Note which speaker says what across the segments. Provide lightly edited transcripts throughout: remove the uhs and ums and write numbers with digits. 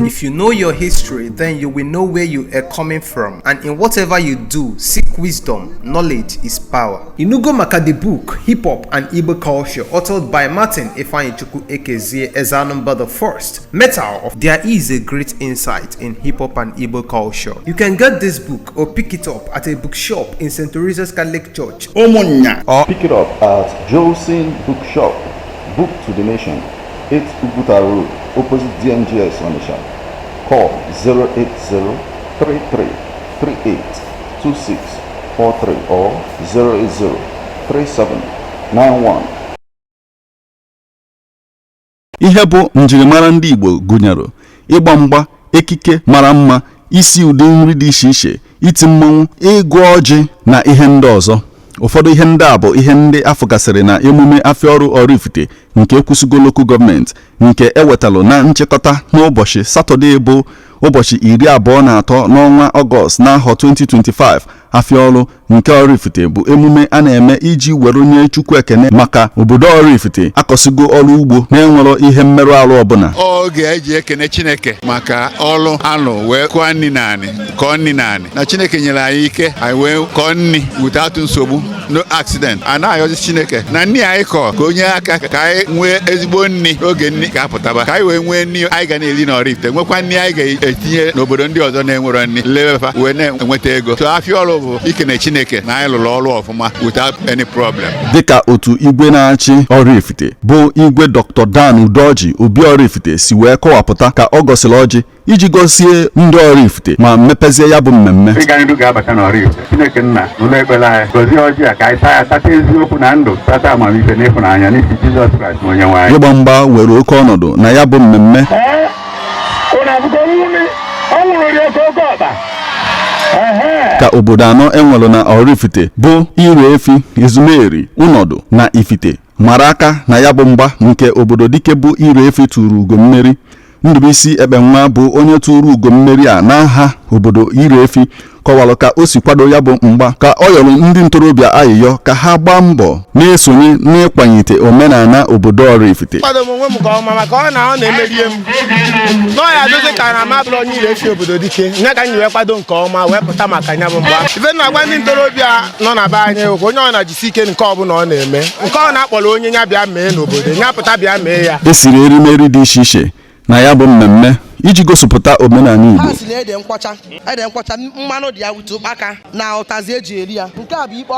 Speaker 1: If you know your history, then you will know where you are coming from, and in whatever you do, seek wisdom. Knowledge is power. Inugo maka the book Hip Hop and Igbo Culture, authored by Martin Ifeanyichukwu Ekezie Ezanumba the First. Metal, there is a great insight in hip hop and Igbo culture. You can get this book or pick it up at a bookshop in St. Teresa's Catholic Church, Omonya,
Speaker 2: or pick it up at Josephine Bookshop, Book to the Nation, 8 Ubuta Road, opposite DMGS on the shop. Call 080-3338-2643 or 080-3791.
Speaker 3: Ihe bụ njirimara ndị Igbo gụnyere ịgba mgba, ekike mara mma, isi ụdị nri dị iche iche, iti mmọnwụ, ịgụ ọjị na ihe ndị ọzọ. Ụfọdụ ihe ndị a bụ ihe ndị afụgasịrị na emume Afia Olu Oraifite nke ekwusigo local gọọmenti nke ewetalụ na nchịkọta n'ụbọchị Satọde bụ ụbọchị 23 n'ọnwa Ọgọst n'afọ 2025. Afia Olu nke Oraifite bụ emume a na-eme iji were nye Chukwu ekene maka obodo Oraifite akọsigo ọrụ ugbo na-enwero ihe mmerụ ahụ ọbụla.
Speaker 4: Oge eji ekene Chineke maka ọrụ anụ wee kọọ nni naanị na Chineke nyere anyị ike anyị wee kọọ nni without nsogbu, no accident. Ana ayọzi Chineke na nni anyị kọọ ka onye aka ka anyị nwee ezigbo nni oge nni ga-apụtaba, ka anyị wee nwee nni anyị ga na-eri na Oraifite, nwekwa nni anyị ga-etinye n'obodo ndị ọzọ na-enwero nni lebefa wee na-enweta ego. So Afia Olu bụ ikene Chineke na anyị lụrụ ọrụ ọfụma without any problem.
Speaker 3: Dịka otu igwe na-achị Oraifite bụ igwe Dr. Dan Udoji Obi Oraifite si wee kọwapụta ka ọ gọsịrị ọjị iji gosie ndị Oraifite ma mepezie ya bụ mmemme.
Speaker 5: Ịga n'iru ga-abata na Oraifite, Chineke nna n'ụlọ ekpere anyị gozie ọjị a ka anyị tata eziokwu na ndụ, tata amamife na ịfụnanya n'isi Jizọs Kraịst onye nwe anyị.
Speaker 3: Ịgba mgba were oke ọnọdụ na ya bụ mmemme. Ka obodo anọ enwere na Oraifite bụ ire efi, ezumeri, ụnọdụ na ifite mara aka na ya bụ mgba nke obodo dike bụ ire efi tụrụ ugo mmeri. Ndubuisi Ekpenwa bụ onye tụrụ ugo mmeri a n'aha obodo ire efi kọwalụ ka o si kwado ya bụ mgba, ka ọ yọrọ ndị ntorobịa ayịyọ ka ha gbaa mbọ na-esonye n'ịkwanyite omenala obodo Oraifite.
Speaker 6: Kwado m onwe m ka ọma maka ọ na-emerie m n'ọya dozi ka na mabụrụ onye ire efi obodo dike nye ka anyị wee kwado nke ọma wee pụta maka ya bụ mgba. Ife na-agwa ndị ntorobịa nọ na be anyị okwu onye ọ na-jisi ike nke ọbụla ọ na-eme, nke ọ na-akpọrọ onye ya bịa mee n'obodo ya pụta bịa mee ya.
Speaker 3: Esiri erimeri dị iche iche na ya bụ mmemme iji gosipụta omenala Igbo.
Speaker 7: Ha si na ede nkwọcha mmanụ dị ya wutu ụkpaka na ụtazi eji eri ya. Nke a bụ ikpe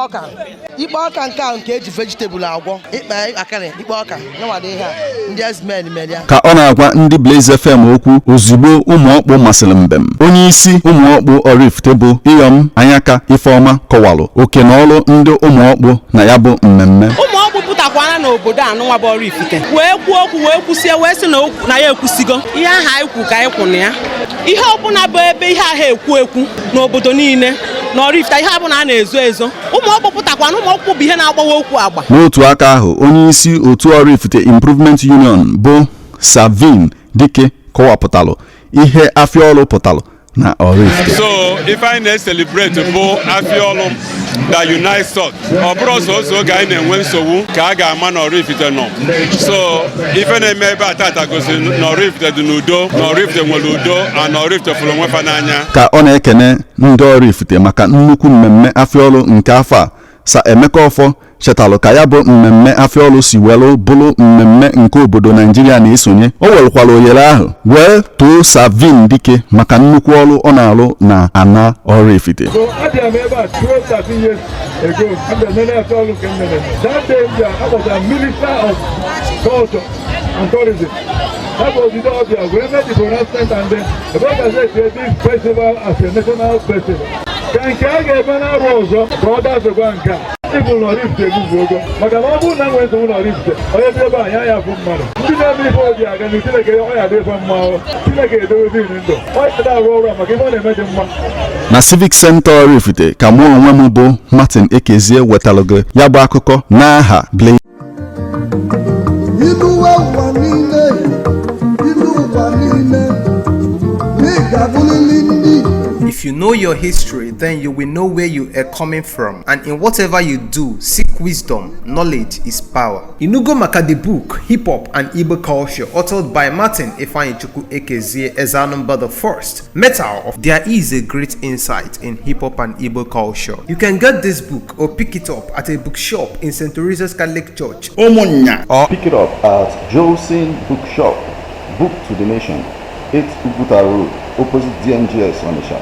Speaker 7: ọka nke a nke eji vegetable agwọ, ikpe akara ikpe ọka nwadị ihe a ndị ezmen mere ya.
Speaker 3: Ka ọ na-agwa ndị Blaze FM okwu ozugbo ụmụọkpụ masịrị mbem, onye isi ụmụọkpụ Oraifite bụ Iyom Anyaka Ifeọma kọwalụ oke na ọrụ ndị ụmụọkpụ na ya bụ mmemme.
Speaker 8: Pụtakwana n'obodo anụnwa bụ Oraifite wee kwuo okwu wee kwụsie wee sị na ya ekwusigo ihe ahụ anyị kwu ka anyị kwụ na ya. Ihe ọbụla bụ ebe ihe ahụ ekwu n'obodo niile na Oraifite, ihe ọbụla a na-ezo ụmụọkpụ pụtakwana, ụmụọkpụ bụ ihe na-agbawa okwu agba. N'otu
Speaker 3: aka ahụ onye isi otu Oraifite Improvement Union bụ Savin Dike kọwapụtalụ ihe Afia Olu pụtalụ na Oraifite.
Speaker 9: So if I na-celebrate bụ Afia Olu that unites us, ọ bụrụ ọsọ oge anyị na-enwe nsogbu ka a ga-ama na Oraifite nọ. So ife na-eme ebe a tata gosiri na Oraifite dị n'udo, na Oraifite nwere udo, na Oraifite fụrụ onwe fa n'anya.
Speaker 3: Ka ọ na-ekene ndị Oraifite maka nnukwu mmemme Afia Olu nke afọ a, Sa Emeka Ọfọ chetalụ ka ya bụ mmemme Afia Olu si welu bụrụ mmemme nke obodo Naijiria na-esonye. O werekwala ohere ahụ wee too Savin Dike maka nnukwu ọrụ ọ na-alụ na ana Oraifite.
Speaker 10: That was the idea. We made the pronouncement and then the brother said this festival as a national festival. Can get a rose, brothers of Banka. People not live the Google. Magabu now went to Oraifite. I have never had from money. You know me for the again, you take a from Mao. You take a do it in the. Why should I roll up? I give on a medal.
Speaker 3: Na Civic Center Oraifite ka mụ onwe m bụ Martin Ekezie wetalụgo ya bụ akụkọ n'aha Blaze.
Speaker 1: If you know your history, then you will know where you are coming from, and in whatever you do, seek wisdom. Knowledge is power. Inugo maka the book Hip Hop and Igbo Culture, authored by Martin Ifeanyichukwu Ekezie Ezanumba the First. Metal, there is a great insight in hip hop and Igbo culture. You can get this book or pick it up at a bookshop in St. Teresa's Catholic Church, Omonya,
Speaker 2: or pick it up at Josin Bookshop, Book to the Nation, 8 Uguta Road, opposite DNGS on the shop.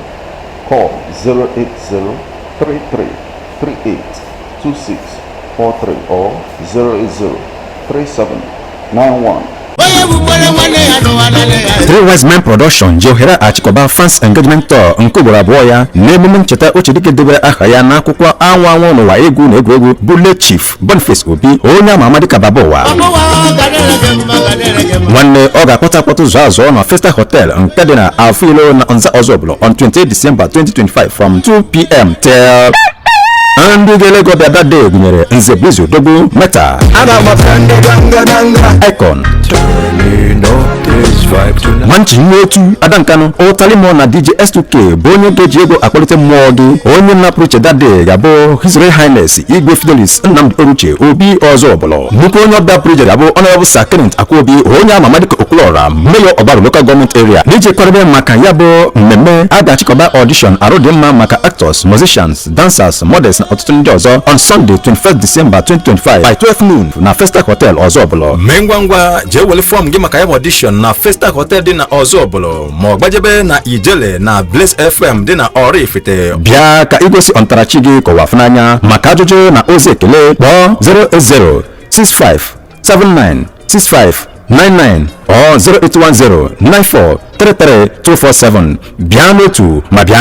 Speaker 2: Call 08033382643 or 0803791.
Speaker 11: Three Wise Men Production ji ohere achịkọba fans engagement tour nke ugboro abụọ ya n'emume ncheta Ochidike debere aha ya n'akwụkwọ anwụ anwụ n'ụwa egwu na egwuregwu bụ late Chief Boniface Obi, onye ama ama dịka Baba Ụwa. Nwanne ọ ga-akpọta akpọta ụzọ azụ na Festa Hotel nke dị na Afia Olu na Nza Ozoblo on 28 December 2025 from 2 p.m. till ndị ga-elego bịa that day gụnyere Nze Blizu Dogbu, Meta, Icon, Manchi Nwotu, Adankano, Otalimo na DJ S2K bụ onye ga-eji ego akpọlite mmụọ gị. Onye na-apụrụ iche that day ga-abụ His Royal Highness Igwe Fidelis Nnamdi Oruche Obi Ozobolo. Nnukwu onye ọbịa pụrụ iche ga-abụ Honorable Sir Kenneth Akwobi, onye ama Madika Okulora, Mayor Obaru Local Government Area. N'iji kwadebe maka ya bụ mmemme, a ga-achịkọba audition arụ dị mma maka actors, musicians, dancers, models na ọtụtụ ndị ọzọ on Sunday 21st December 2025 by 12 noon na Festa Hotel Ozobolo. Mee ngwa jee wele fọm gị maka ya bụ audition na Festa Hotel dị na Ozobolo ma ọ gbajebe na Ijele na Blaze FM dị na Oraifite. Bịa ka igosi ọntarachi gị kọwa n'anya. Maka ajụjụ na ozi ekele kpọọ 08065796599 or 08109433247. Bịa n'otu ma bịa